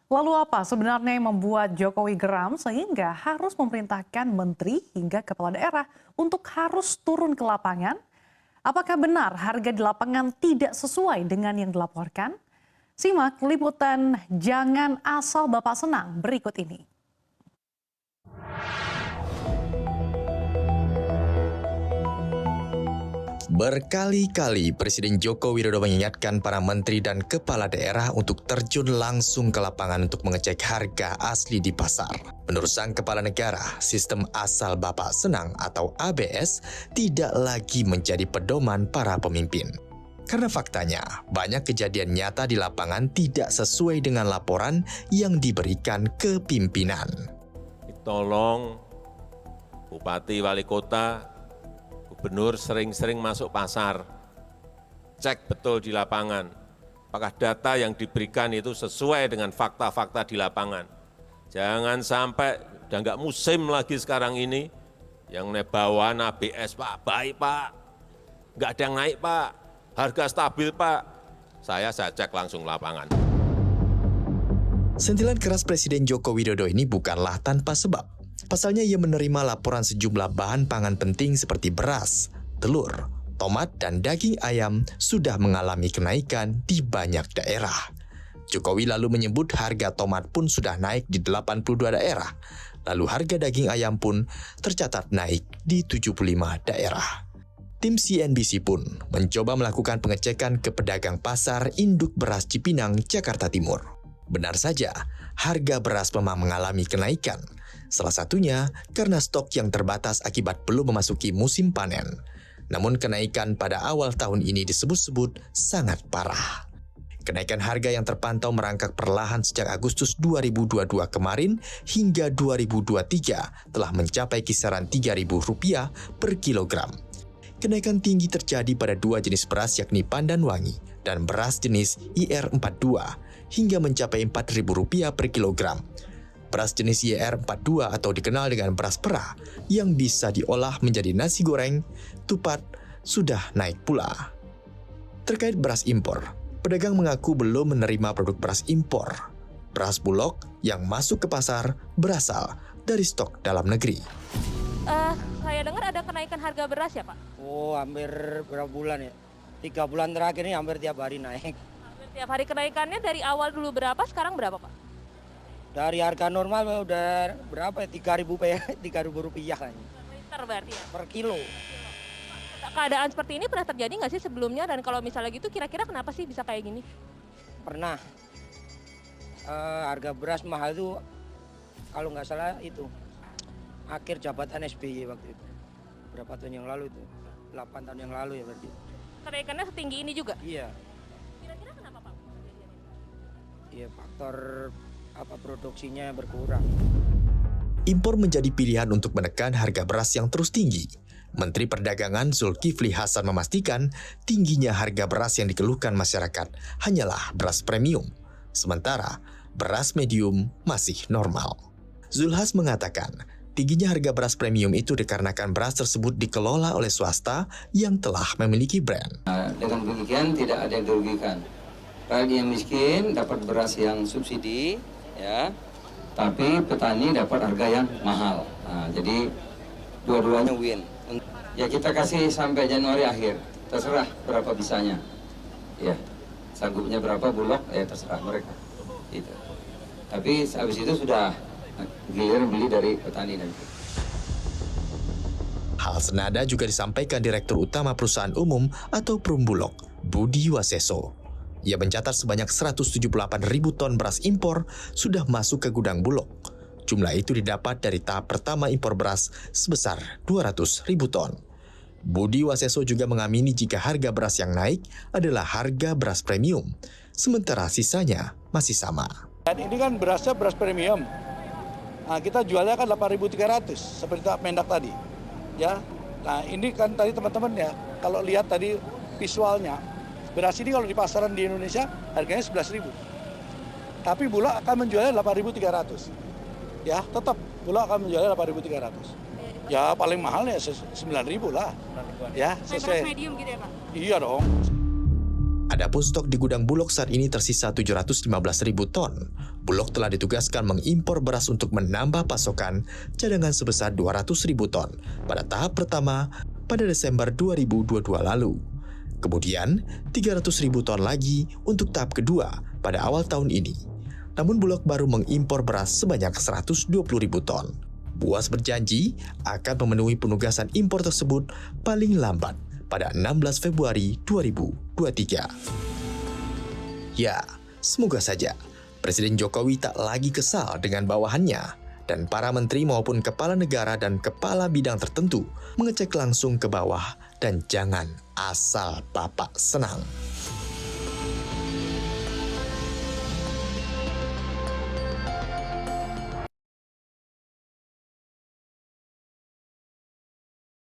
Lalu apa sebenarnya yang membuat Jokowi geram sehingga harus memerintahkan menteri hingga kepala daerah untuk harus turun ke lapangan? Apakah benar harga di lapangan tidak sesuai dengan yang dilaporkan? Simak liputan Jangan Asal Bapak Senang berikut ini. Berkali-kali Presiden Joko Widodo mengingatkan para menteri dan kepala daerah untuk terjun langsung ke lapangan untuk mengecek harga asli di pasar. Menurut sang kepala negara, sistem asal Bapak Senang atau ABS tidak lagi menjadi pedoman para pemimpin. Karena faktanya, banyak kejadian nyata di lapangan tidak sesuai dengan laporan yang diberikan ke pimpinan. Tolong Bupati, Wali Kota, Gubernur sering-sering masuk pasar, cek betul di lapangan, apakah data yang diberikan itu sesuai dengan fakta-fakta di lapangan. Jangan sampai, udah nggak musim lagi sekarang ini, yang bawaan ABS, Pak, baik Pak, nggak ada yang naik Pak, harga stabil Pak, saya cek langsung lapangan. Sentilan keras Presiden Joko Widodo ini bukanlah tanpa sebab. Pasalnya ia menerima laporan sejumlah bahan pangan penting seperti beras, telur, tomat, dan daging ayam sudah mengalami kenaikan di banyak daerah. Jokowi lalu menyebut harga tomat pun sudah naik di 82 daerah. Lalu harga daging ayam pun tercatat naik di 75 daerah. Tim CNBC pun mencoba melakukan pengecekan ke pedagang pasar induk beras Cipinang, Jakarta Timur. Benar saja, harga beras memang mengalami kenaikan. Salah satunya karena stok yang terbatas akibat belum memasuki musim panen. Namun kenaikan pada awal tahun ini disebut-sebut sangat parah. Kenaikan harga yang terpantau merangkak perlahan sejak Agustus 2022 kemarin hingga 2023 telah mencapai kisaran Rp3.000 per kilogram. Kenaikan tinggi terjadi pada dua jenis beras yakni Pandan Wangi dan beras jenis IR42 hingga mencapai Rp4.000 per kilogram. Beras jenis IR42 atau dikenal dengan beras perah yang bisa diolah menjadi nasi goreng, tupat, sudah naik pula. Terkait beras impor, pedagang mengaku belum menerima produk beras impor. Beras Bulog yang masuk ke pasar berasal dari stok dalam negeri. Saya dengar ada kenaikan harga beras ya Pak? Oh, hampir berapa bulan ya? 3 bulan terakhir ini hampir tiap hari naik. Hampir tiap hari kenaikannya dari awal dulu berapa, sekarang berapa Pak? Dari harga normal udah berapa ya? Rp3.000 kan. Per liter berarti ya? Per kilo. Keadaan seperti ini pernah terjadi nggak sih sebelumnya? Dan kalau misalnya gitu kira-kira kenapa sih bisa kayak gini? Pernah. Harga beras mahal itu kalau nggak salah itu akhir jabatan SBY waktu itu. Berapa tahun yang lalu itu? 8 tahun yang lalu ya berarti. Kenaikannya setinggi ini juga? Iya. Kira-kira kenapa Pak? Iya, faktor produksinya berkurang. Impor menjadi pilihan untuk menekan harga beras yang terus tinggi. Menteri Perdagangan Zulkifli Hasan memastikan tingginya harga beras yang dikeluhkan masyarakat hanyalah beras premium, sementara beras medium masih normal. Zulhas mengatakan, tingginya harga beras premium itu dikarenakan beras tersebut dikelola oleh swasta yang telah memiliki brand. Dengan demikian tidak ada yang dirugikan. Rakyat yang miskin dapat beras yang subsidi, ya, tapi petani dapat harga yang mahal. Nah, jadi dua-duanya win. Ya kita kasih sampai Januari akhir, terserah berapa bisanya. Ya, sanggupnya berapa Bulog, ya terserah mereka. Gitu. Tapi habis itu sudah giliran beli dari petani nanti. Hal senada juga disampaikan Direktur Utama Perusahaan Umum atau Perumbulog, Budi Waseso. Ia mencatat sebanyak 178.000 ton beras impor sudah masuk ke gudang Bulog. Jumlah itu didapat dari tahap pertama impor beras sebesar 200.000 ton. Budi Waseso juga mengamini jika harga beras yang naik adalah harga beras premium, sementara sisanya masih sama. Dan ini kan berasnya beras premium. Nah, kita jualnya kan 8.300 seperti Mendak tadi. Ya. Nah, ini kan tadi teman-teman ya, kalau lihat tadi visualnya, beras ini kalau di pasaran di Indonesia harganya 11.000. Tapi Bulog akan menjualnya 8.300. Ya, tetap Bulog akan menjualnya 8.300. Ya, paling mahal ya 9.000 lah. Ya, Beras medium gitu ya Pak? Iya dong. Adapun stok di gudang Bulog saat ini tersisa 715.000 ton. Bulog telah ditugaskan mengimpor beras untuk menambah pasokan cadangan sebesar 200.000 ton pada tahap pertama pada Desember 2022 lalu. Kemudian 300.000 ton lagi untuk tahap kedua pada awal tahun ini. Namun Bulog baru mengimpor beras sebanyak 120.000 ton. Buas berjanji akan memenuhi penugasan impor tersebut paling lambat pada 16 Februari 2023. Ya, semoga saja Presiden Jokowi tak lagi kesal dengan bawahannya dan para menteri maupun kepala negara dan kepala bidang tertentu mengecek langsung ke bawah dan jangan asal bapak senang.